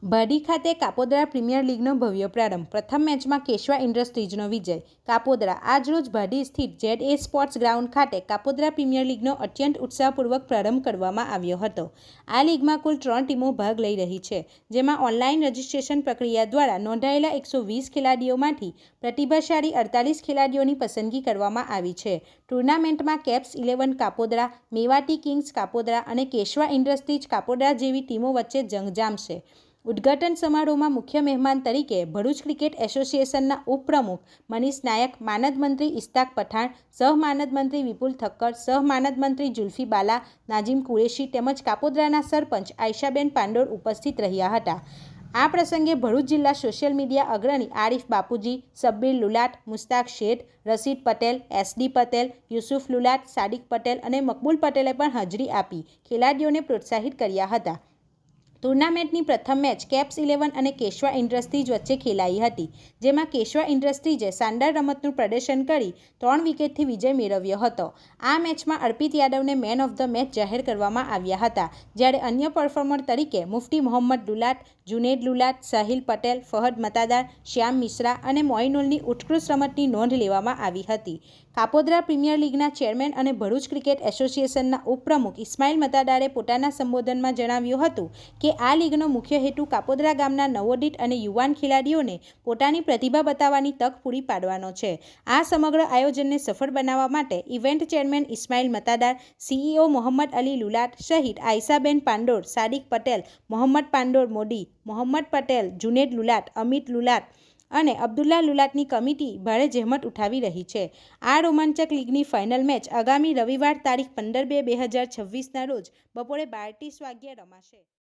ભાડી ખાતે કાપોદ્રા પ્રીમિયર લીગનો ભવ્ય પ્રારંભ. પ્રથમ મેચમાં કેશવા ઇન્ડસ્ટ્રીઝનો વિજય. કાપોદ્રા. આજરોજ ભાડી સ્થિત ZA સ્પોર્ટ્સ ગ્રાઉન્ડ ખાતે કાપોદ્રા પ્રીમિયર લીગનો અત્યંત ઉત્સાહપૂર્વક પ્રારંભ કરવામાં આવ્યો હતો. આ લીગમાં કુલ 3 ટીમો ભાગ લઈ રહી છે, જેમાં ઓનલાઈન રજીસ્ટ્રેશન પ્રક્રિયા દ્વારા નોંધાયેલા 120 ખેલાડીઓમાંથી પ્રતિભાશાળી 48 ખેલાડીઓની પસંદગી કરવામાં આવી છે. ટુર્નામેન્ટમાં કેપ્સ 11 કાપોદ્રા, મેવાતી કિંગ્સ કાપોદ્રા અને કેશવા ઇન્ડસ્ટ્રીઝ કાપોદ્રા જેવી ટીમો વચ્ચે જંગ જામશે. ઉદ્ઘાટન સમારોહમાં મુખ્ય મહેમાન તરીકે ભરૂચ ક્રિકેટ એસોસિએશનના ઉપપ્રમુખ મનીષ નાયક, માનદ મંત્રી ઇશ્તાક પઠાણ, સહમાનદ મંત્રી વિપુલ ઠક્કર, સહમાનદ મંત્રી જુલ્ફી બાલા, નાજીમ કુરેશી તેમજ કાપોદ્રાના સરપંચ આયશાબેન પાંડોર ઉપસ્થિત રહ્યા હતા. આ પ્રસંગે ભરૂચ જિલ્લા સોશિયલ મીડિયા અગ્રણી આરીફ બાપુજી, સબ્બીર લુલાટ, મુસ્તાક શેઠ, રશીદ પટેલ, SD પટેલ, યુસુફ લુલાટ, સાદિક પટેલ અને મકબૂલ પટેલે પણ હાજરી આપી ખેલાડીઓને પ્રોત્સાહિત કર્યા હતા. ટુર્નામેન્ટની પ્રથમ મેચ કેપ્સ 11 અને કેશવા ઇન્ડસ્ટ્રીઝ વચ્ચે ખેલાઈ હતી, જેમાં કેશવા ઇન્ડસ્ટ્રીઝે શાનદાર રમતનું પ્રદર્શન કરી 3 વિકેટથી વિજય મેળવ્યો હતો. આ મેચમાં અર્પિત યાદવને મેન ઓફ ધ મેચ જાહેર કરવામાં આવ્યા હતા, જ્યારે અન્ય પરફોર્મર તરીકે મુફ્તી મોહમ્મદ લુલાટ, જુનેદ લુલાટ, સાહિલ પટેલ, ફહદ મતાદાર, શ્યામ મિશ્રા અને મોઇનુલની ઉત્કૃષ્ટ રમતની નોંધ લેવામાં આવી હતી. કાપોદ્રા પ્રીમિયર લીગના ચેરમેન અને ભરૂચ ક્રિકેટ એસોસિએશનના ઉપપ્રમુખ ઇસ્માઇલ મતાદારે પોતાના સંબોધનમાં જણાવ્યું હતું કે આ લીગનો મુખ્ય હેતુ કાપોદ્રા ગામના નવોદિત અને યુવાન ખેલાડીઓને પોતાની પ્રતિભા બતાવવાની તક પૂરી પાડવાનો છે. આ સમગ્ર આયોજનને સફળ બનાવવા માટે event chairman Ismail Matadar, CEO Mohammad Ali Lulat સહિત આયશાબેન પાંડોર, સાદિક પટેલ, મોહમ્મદ પાંડોર મોદી, મોહમ્મદ પટેલ, જુનેદ લુલાટ, અમિત લુલાટ અને અબ્દુલ્લા લુલાટની કમિટી ભારે જહેમત ઉઠાવી રહી છે. આ રોમાંચક લીગની ફાઇનલ મેચ આગામી રવિવાર તારીખ 15/2/2026ના રોજ બપોરે 12:30 વાગ્યે રમાશે.